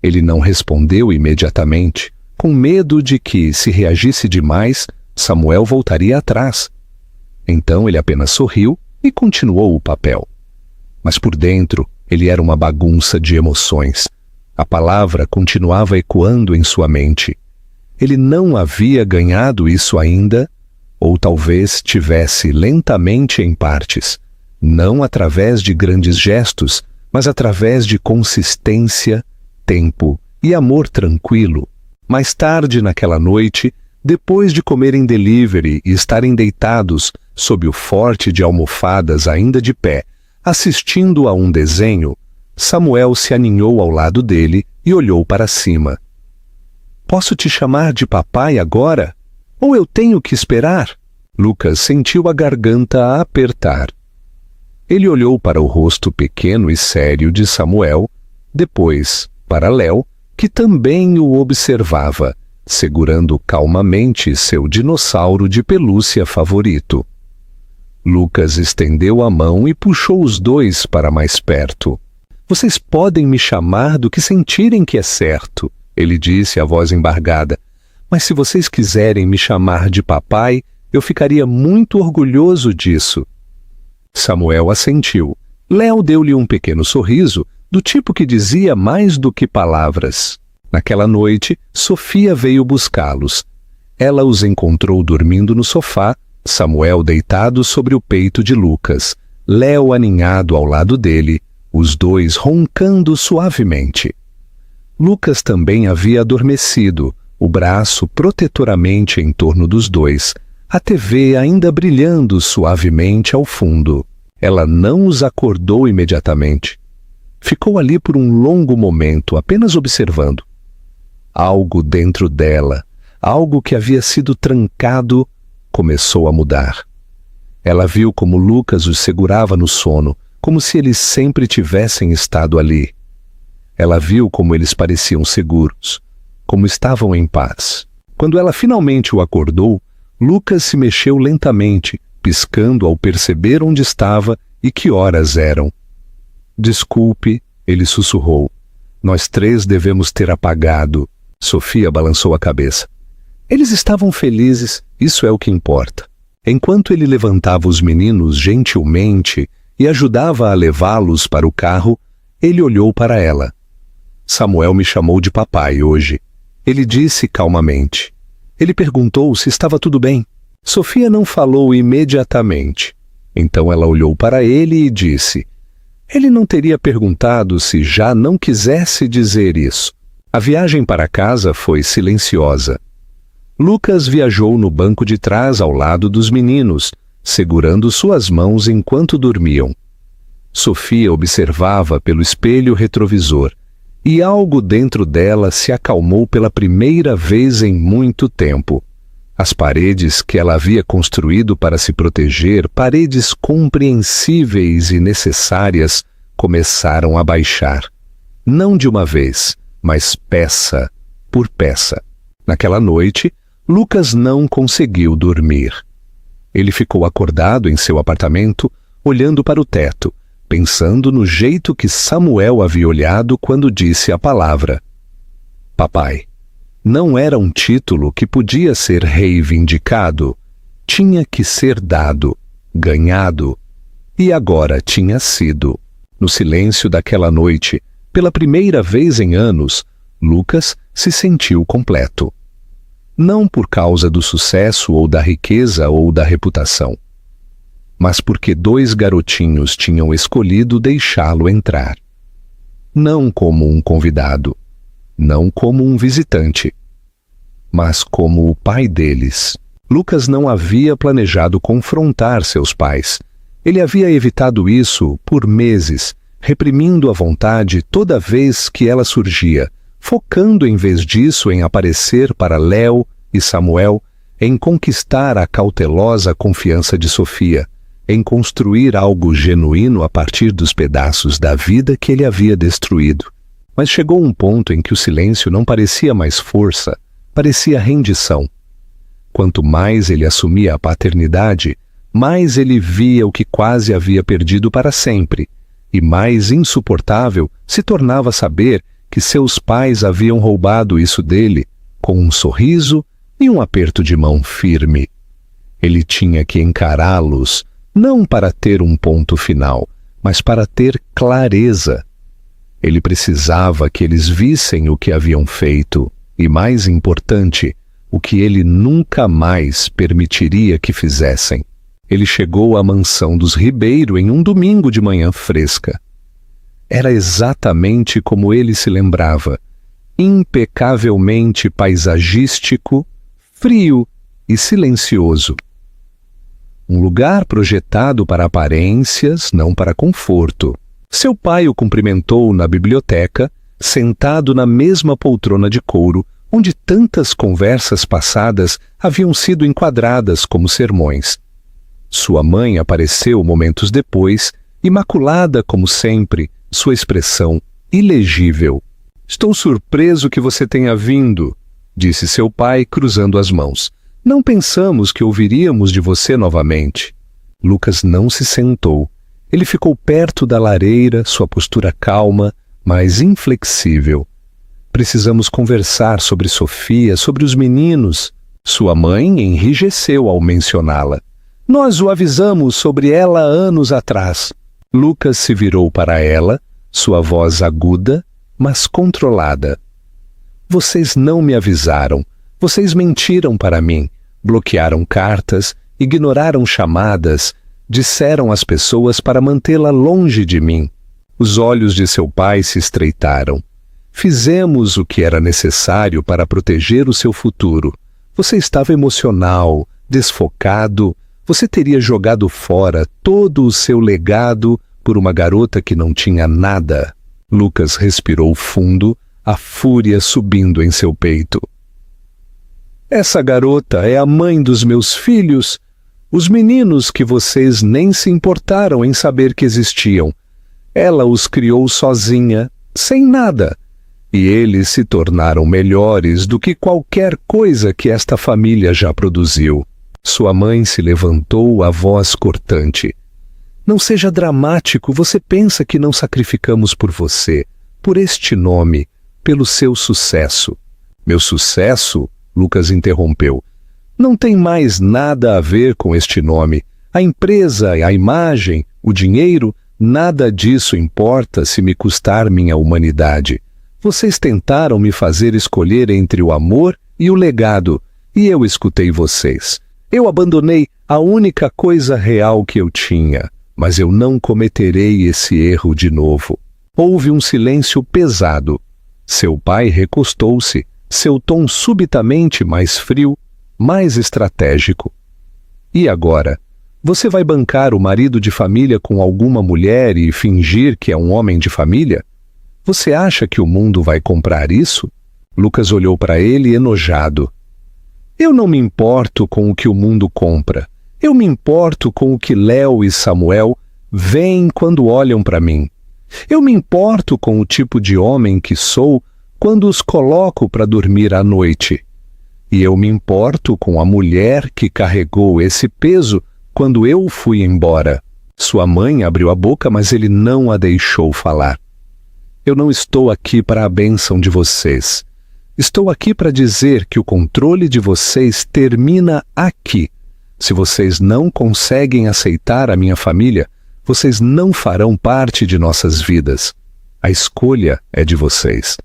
Ele não respondeu imediatamente, com medo de que, se reagisse demais, Samuel voltaria atrás. Então ele apenas sorriu e continuou o papel. Mas por dentro, ele era uma bagunça de emoções. A palavra continuava ecoando em sua mente. Ele não havia ganhado isso ainda, ou talvez tivesse lentamente em partes, não através de grandes gestos, mas através de consistência, tempo e amor tranquilo. Mais tarde naquela noite, depois de comerem delivery e estarem deitados sob o forte de almofadas ainda de pé, assistindo a um desenho, Samuel se aninhou ao lado dele e olhou para cima. Posso te chamar de papai agora? Ou eu tenho que esperar? Lucas sentiu a garganta a apertar. Ele olhou para o rosto pequeno e sério de Samuel, depois para Léo, que também o observava, segurando calmamente seu dinossauro de pelúcia favorito. Lucas estendeu a mão e puxou os dois para mais perto. Vocês podem me chamar do que sentirem que é certo, ele disse a voz embargada. Mas se vocês quiserem me chamar de papai, eu ficaria muito orgulhoso disso. Samuel assentiu. Léo deu-lhe um pequeno sorriso, do tipo que dizia mais do que palavras. Naquela noite, Sofia veio buscá-los. Ela os encontrou dormindo no sofá, Samuel deitado sobre o peito de Lucas, Léo aninhado ao lado dele, os dois roncando suavemente. Lucas também havia adormecido, o braço protetoramente em torno dos dois, a TV ainda brilhando suavemente ao fundo. Ela não os acordou imediatamente. Ficou ali por um longo momento, apenas observando. Algo dentro dela, algo que havia sido trancado, começou a mudar. Ela viu como Lucas os segurava no sono, como se eles sempre tivessem estado ali. Ela viu como eles pareciam seguros, como estavam em paz. Quando ela finalmente o acordou, Lucas se mexeu lentamente, piscando ao perceber onde estava e que horas eram. Desculpe, ele sussurrou. Nós três devemos ter apagado. Sofia balançou a cabeça. Eles estavam felizes, isso é o que importa. Enquanto ele levantava os meninos gentilmente e ajudava a levá-los para o carro, ele olhou para ela. Samuel me chamou de papai hoje. Ele disse calmamente. Ele perguntou se estava tudo bem. Sofia não falou imediatamente. Então ela olhou para ele e disse: ele não teria perguntado se já não quisesse dizer isso. A viagem para casa foi silenciosa. Lucas viajou no banco de trás ao lado dos meninos, segurando suas mãos enquanto dormiam. Sofia observava pelo espelho retrovisor, e algo dentro dela se acalmou pela primeira vez em muito tempo. As paredes que ela havia construído para se proteger, paredes compreensíveis e necessárias, começaram a baixar. Não de uma vez, mas peça por peça. Naquela noite, Lucas não conseguiu dormir. Ele ficou acordado em seu apartamento, olhando para o teto, pensando no jeito que Samuel havia olhado quando disse a palavra papai. Não era um título que podia ser reivindicado. Tinha que ser dado, ganhado. E agora tinha sido. No silêncio daquela noite, pela primeira vez em anos, Lucas se sentiu completo. Não por causa do sucesso ou da riqueza ou da reputação, mas porque 2 garotinhos tinham escolhido deixá-lo entrar. Não como um convidado, não como um visitante, mas como o pai deles. Lucas não havia planejado confrontar seus pais. Ele havia evitado isso por meses, reprimindo a vontade toda vez que ela surgia, focando em vez disso em aparecer para Léo e Samuel, em conquistar a cautelosa confiança de Sofia, em construir algo genuíno a partir dos pedaços da vida que ele havia destruído. Mas chegou um ponto em que o silêncio não parecia mais força, parecia rendição. Quanto mais ele assumia a paternidade, mais ele via o que quase havia perdido para sempre, e mais insuportável se tornava saber que seus pais haviam roubado isso dele, com um sorriso e um aperto de mão firme. Ele tinha que encará-los, não para ter um ponto final, mas para ter clareza. Ele precisava que eles vissem o que haviam feito, e mais importante, o que ele nunca mais permitiria que fizessem. Ele chegou à mansão dos Ribeiro em um domingo de manhã fresca. Era exatamente como ele se lembrava, impecavelmente paisagístico, frio e silencioso. Um lugar projetado para aparências, não para conforto. Seu pai o cumprimentou na biblioteca, sentado na mesma poltrona de couro, onde tantas conversas passadas haviam sido enquadradas como sermões. Sua mãe apareceu momentos depois, imaculada como sempre, sua expressão ilegível. "Estou surpreso que você tenha vindo", disse seu pai, cruzando as mãos. "Não pensamos que ouviríamos de você novamente." Lucas não se sentou. Ele ficou perto da lareira, sua postura calma, mas inflexível. "Precisamos conversar sobre Sofia, sobre os meninos." Sua mãe enrijeceu ao mencioná-la. "Nós o avisamos sobre ela anos atrás." Lucas se virou para ela, sua voz aguda, mas controlada. "Vocês não me avisaram. Vocês mentiram para mim. Bloquearam cartas, ignoraram chamadas, disseram às pessoas para mantê-la longe de mim." Os olhos de seu pai se estreitaram. "Fizemos o que era necessário para proteger o seu futuro. Você estava emocional, desfocado. Você teria jogado fora todo o seu legado por uma garota que não tinha nada." Lucas respirou fundo, a fúria subindo em seu peito. "Essa garota é a mãe dos meus filhos, os meninos que vocês nem se importaram em saber que existiam. Ela os criou sozinha, sem nada, e eles se tornaram melhores do que qualquer coisa que esta família já produziu." Sua mãe se levantou, a voz cortante. "Não seja dramático, você pensa que não sacrificamos por você, por este nome, pelo seu sucesso." "Meu sucesso?" Lucas interrompeu. "Não tem mais nada a ver com este nome. A empresa, a imagem, o dinheiro, nada disso importa se me custar minha humanidade. Vocês tentaram me fazer escolher entre o amor e o legado, e eu escutei vocês. Eu abandonei a única coisa real que eu tinha, mas eu não cometerei esse erro de novo." Houve um silêncio pesado. Seu pai recostou-se, seu tom subitamente mais frio, mais estratégico. "E agora? Você vai bancar o marido de família com alguma mulher e fingir que é um homem de família? Você acha que o mundo vai comprar isso?" Lucas olhou para ele enojado. "Eu não me importo com o que o mundo compra. Eu me importo com o que Léo e Samuel veem quando olham para mim. Eu me importo com o tipo de homem que sou quando os coloco para dormir à noite. e eu me importo com a mulher que carregou esse peso quando eu fui embora. Sua mãe abriu a boca, mas ele não a deixou falar. Eu não estou aqui para a bênção de vocês. Estou aqui para dizer que o controle de vocês termina aqui. Se vocês não conseguem aceitar a minha família, vocês não farão parte de nossas vidas. A escolha é de vocês.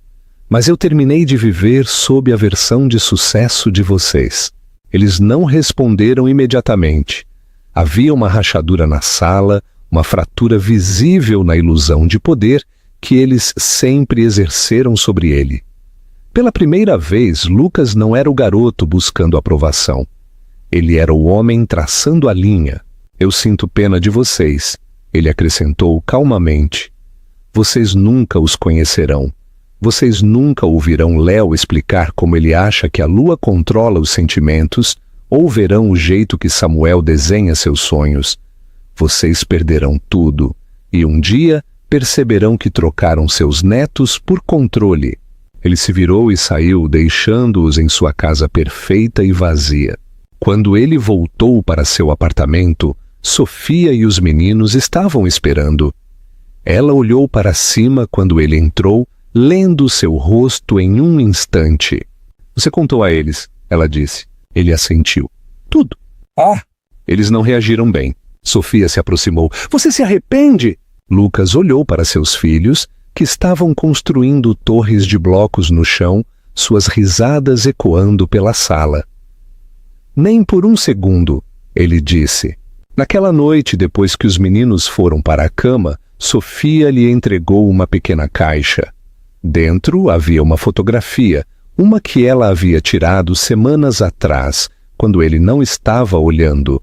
Mas eu terminei de viver sob a versão de sucesso de vocês. Eles não responderam imediatamente. Havia uma rachadura na sala, uma fratura visível na ilusão de poder que eles sempre exerceram sobre ele. Pela primeira vez, Lucas não era o garoto buscando aprovação. Ele era o homem traçando a linha. Eu sinto pena de vocês, ele acrescentou calmamente. Vocês nunca os conhecerão. Vocês nunca ouvirão Léo explicar como ele acha que a lua controla os sentimentos, ou verão o jeito que Samuel desenha seus sonhos. Vocês perderão tudo, e um dia perceberão que trocaram seus netos por controle. Ele se virou e saiu, deixando-os em sua casa perfeita e vazia. Quando ele voltou para seu apartamento, Sofia e os meninos estavam esperando. Ela olhou para cima quando ele entrou, lendo seu rosto em um instante. Você contou a eles, ela disse. Ele assentiu. Tudo. Ah! Eles não reagiram bem. Sofia se aproximou. Você se arrepende? Lucas olhou para seus filhos, que estavam construindo torres de blocos no chão, suas risadas ecoando pela sala. Nem por um segundo, ele disse. Naquela noite, depois que os meninos foram para a cama, Sofia lhe entregou uma pequena caixa. Dentro havia uma fotografia, uma que ela havia tirado semanas atrás, quando ele não estava olhando.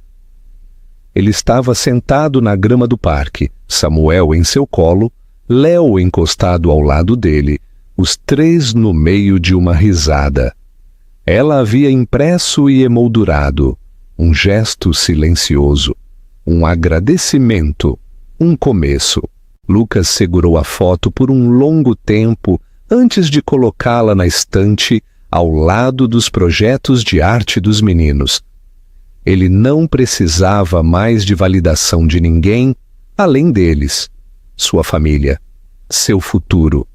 Ele estava sentado na grama do parque, Samuel em seu colo, Léo encostado ao lado dele, os três no meio de uma risada. Ela havia impresso e emoldurado um gesto silencioso, um agradecimento, um começo. Lucas segurou a foto por um longo tempo antes de colocá-la na estante ao lado dos projetos de arte dos meninos. Ele não precisava mais de validação de ninguém além deles, sua família, seu futuro.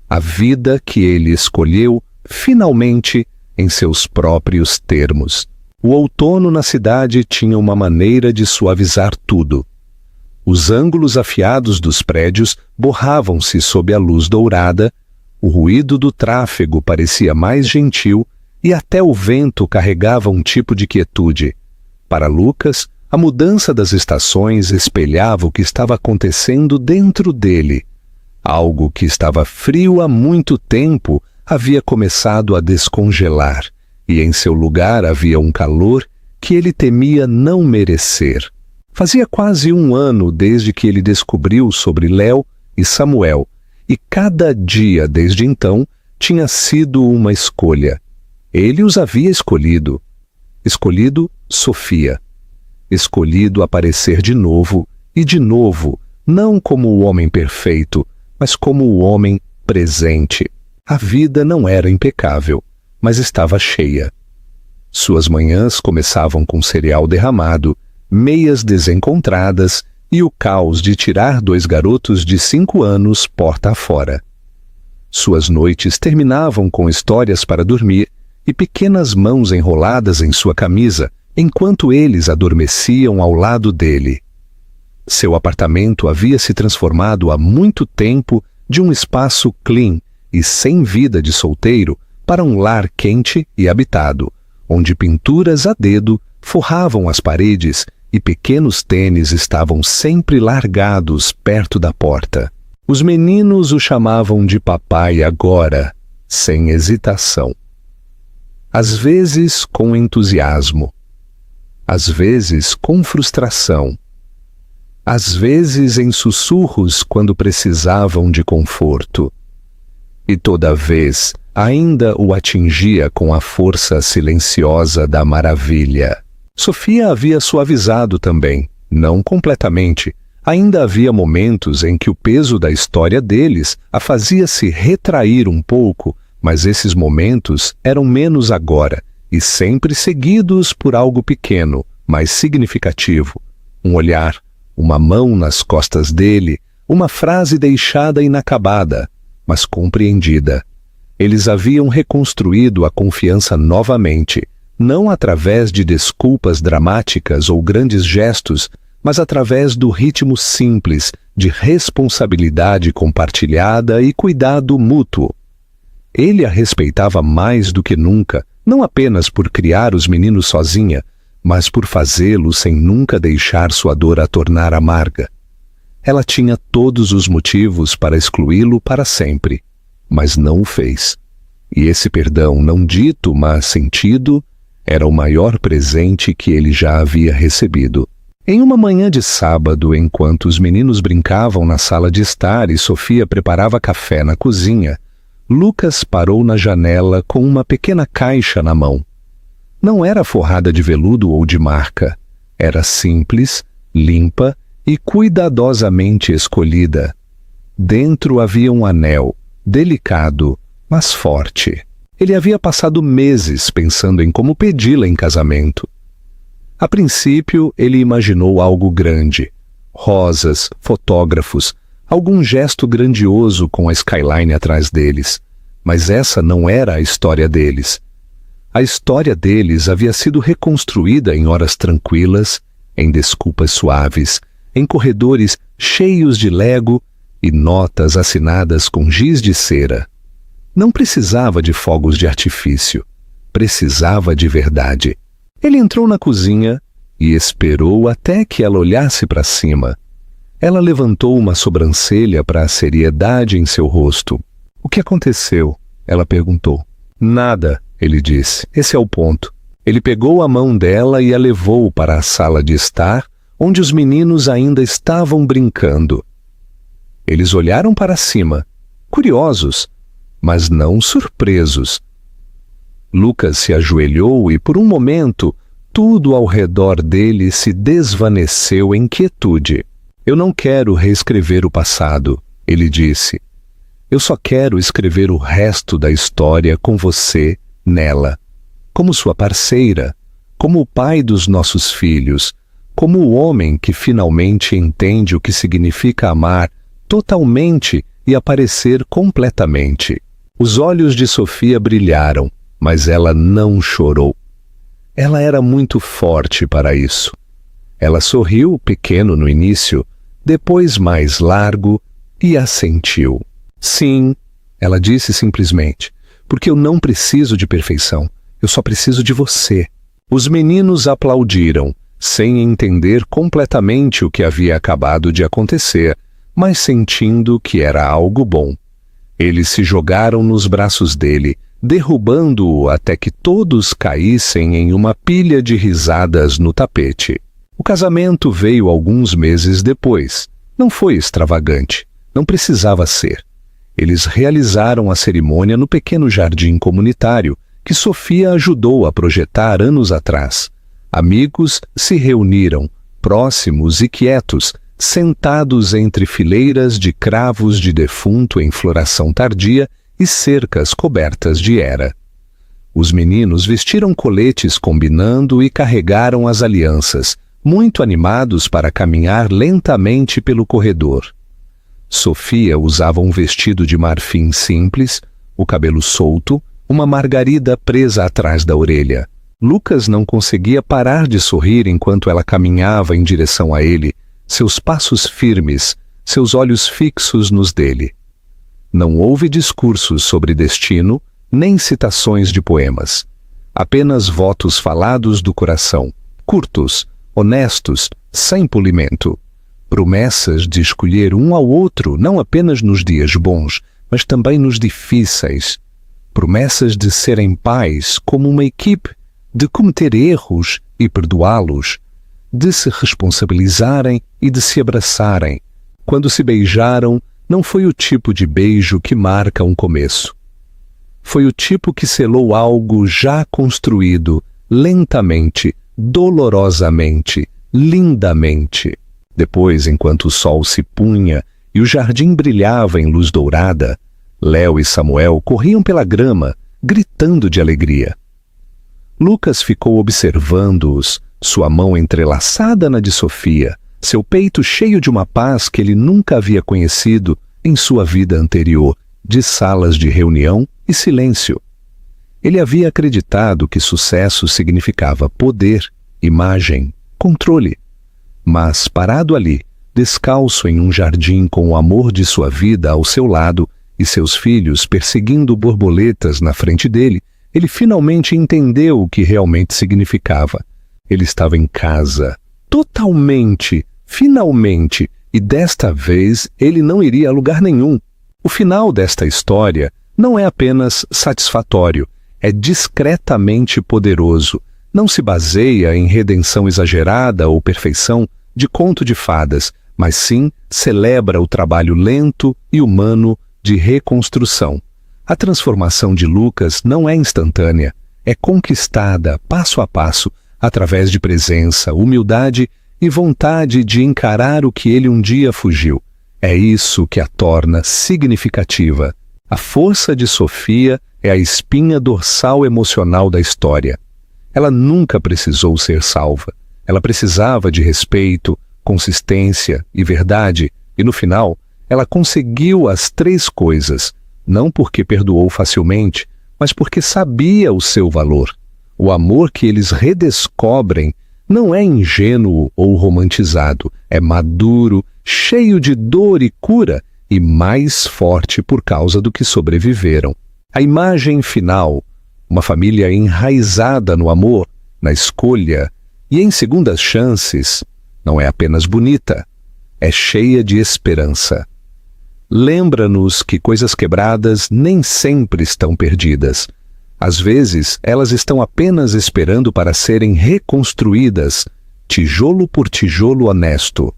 A vida que ele escolheu, finalmente, em seus próprios termos. O outono na cidade tinha uma maneira de suavizar tudo. Os ângulos afiados dos prédios borravam-se sob a luz dourada, o ruído do tráfego parecia mais gentil e até o vento carregava um tipo de quietude. Para Lucas, a mudança das estações espelhava o que estava acontecendo dentro dele. Algo que estava frio há muito tempo havia começado a descongelar, e em seu lugar havia um calor que ele temia não merecer. Fazia quase um ano desde que ele descobriu sobre Léo e Samuel, e cada dia desde então tinha sido uma escolha. Ele os havia escolhido. Escolhido Sofia. Escolhido aparecer de novo, e de novo, não como o homem perfeito, mas como o homem presente. A vida não era impecável, mas estava cheia. Suas manhãs começavam com cereal derramado, meias desencontradas e o caos de tirar 2 garotos de 5 anos porta afora. Suas noites terminavam com histórias para dormir e pequenas mãos enroladas em sua camisa, enquanto eles adormeciam ao lado dele. Seu apartamento havia se transformado há muito tempo de um espaço clean e sem vida de solteiro para um lar quente e habitado, onde pinturas a dedo forravam as paredes e pequenos tênis estavam sempre largados perto da porta. Os meninos o chamavam de papai agora, sem hesitação. Às vezes com entusiasmo, às vezes com frustração, às vezes em sussurros quando precisavam de conforto. E toda vez ainda o atingia com a força silenciosa da maravilha. Sofia havia suavizado também, não completamente. Ainda havia momentos em que o peso da história deles a fazia se retrair um pouco, mas esses momentos eram menos agora, e sempre seguidos por algo pequeno, mas significativo. Um olhar, uma mão nas costas dele, uma frase deixada inacabada, mas compreendida. Eles haviam reconstruído a confiança novamente, não através de desculpas dramáticas ou grandes gestos, mas através do ritmo simples de responsabilidade compartilhada e cuidado mútuo. Ele a respeitava mais do que nunca, não apenas por criar os meninos sozinha, mas por fazê-lo sem nunca deixar sua dor a tornar amarga. Ela tinha todos os motivos para excluí-lo para sempre, mas não o fez. E esse perdão não dito, mas sentido, era o maior presente que ele já havia recebido. Em uma manhã de sábado, enquanto os meninos brincavam na sala de estar e Sofia preparava café na cozinha, Lucas parou na janela com uma pequena caixa na mão. Não era forrada de veludo ou de marca. Era simples, limpa e cuidadosamente escolhida. Dentro havia um anel, delicado, mas forte. Ele havia passado meses pensando em como pedi-la em casamento. A princípio, ele imaginou algo grande. Rosas, fotógrafos, algum gesto grandioso com a skyline atrás deles. Mas essa não era a história deles. A história deles havia sido reconstruída em horas tranquilas, em desculpas suaves, em corredores cheios de lego e notas assinadas com giz de cera. Não precisava de fogos de artifício. Precisava de verdade. Ele entrou na cozinha e esperou até que ela olhasse para cima. Ela levantou uma sobrancelha para a seriedade em seu rosto. "O que aconteceu?" ela perguntou. "Nada", ele disse. "Esse é o ponto." Ele pegou a mão dela e a levou para a sala de estar, onde os meninos ainda estavam brincando. Eles olharam para cima, curiosos, mas não surpresos. Lucas se ajoelhou e, por um momento, tudo ao redor dele se desvaneceu em quietude. "Eu não quero reescrever o passado", ele disse. "Eu só quero escrever o resto da história com você nela, como sua parceira, como o pai dos nossos filhos, como o homem que finalmente entende o que significa amar totalmente e aparecer completamente." Os olhos de Sofia brilharam, mas ela não chorou. Ela era muito forte para isso. Ela sorriu, pequeno no início, depois mais largo, e assentiu. "Sim", ela disse simplesmente, "porque eu não preciso de perfeição. Eu só preciso de você." Os meninos aplaudiram, sem entender completamente o que havia acabado de acontecer, mas sentindo que era algo bom. Eles se jogaram nos braços dele, derrubando-o até que todos caíssem em uma pilha de risadas no tapete. O casamento veio alguns meses depois. Não foi extravagante. Não precisava ser. Eles realizaram a cerimônia no pequeno jardim comunitário que Sofia ajudou a projetar anos atrás. Amigos se reuniram, próximos e quietos, sentados entre fileiras de cravos de defunto em floração tardia e cercas cobertas de era. Os meninos vestiram coletes combinando e carregaram as alianças, muito animados para caminhar lentamente pelo corredor. Sofia usava um vestido de marfim simples, o cabelo solto, uma margarida presa atrás da orelha. Lucas não conseguia parar de sorrir enquanto ela caminhava em direção a ele, seus passos firmes, seus olhos fixos nos dele. Não houve discursos sobre destino, nem citações de poemas. Apenas votos falados do coração, curtos, honestos, sem polimento. Promessas de escolher um ao outro não apenas nos dias bons, mas também nos difíceis. Promessas de serem pais como uma equipe, de cometer erros e perdoá-los, de se responsabilizarem e de se abraçarem. Quando se beijaram, não foi o tipo de beijo que marca um começo. Foi o tipo que selou algo já construído, lentamente, dolorosamente, lindamente. Depois, enquanto o sol se punha e o jardim brilhava em luz dourada, Léo e Samuel corriam pela grama, gritando de alegria. Lucas ficou observando-os, sua mão entrelaçada na de Sofia, seu peito cheio de uma paz que ele nunca havia conhecido em sua vida anterior, de salas de reunião e silêncio. Ele havia acreditado que sucesso significava poder, imagem, controle. Mas, parado ali, descalço em um jardim com o amor de sua vida ao seu lado e seus filhos perseguindo borboletas na frente dele, ele finalmente entendeu o que realmente significava. Ele estava em casa, totalmente, finalmente, e desta vez ele não iria a lugar nenhum. O final desta história não é apenas satisfatório, é discretamente poderoso. Não se baseia em redenção exagerada ou perfeição de conto de fadas, mas sim celebra o trabalho lento e humano de reconstrução. A transformação de Lucas não é instantânea, é conquistada passo a passo, através de presença, humildade e vontade de encarar o que ele um dia fugiu. É isso que a torna significativa. A força de Sofia é a espinha dorsal emocional da história. Ela nunca precisou ser salva. Ela precisava de respeito, consistência e verdade, e no final, ela conseguiu as três coisas, não porque perdoou facilmente, mas porque sabia o seu valor. O amor que eles redescobrem não é ingênuo ou romantizado, é maduro, cheio de dor e cura e mais forte por causa do que sobreviveram. A imagem final, uma família enraizada no amor, na escolha e em segundas chances, não é apenas bonita, é cheia de esperança. Lembra-nos que coisas quebradas nem sempre estão perdidas. Às vezes, elas estão apenas esperando para serem reconstruídas, tijolo por tijolo honesto.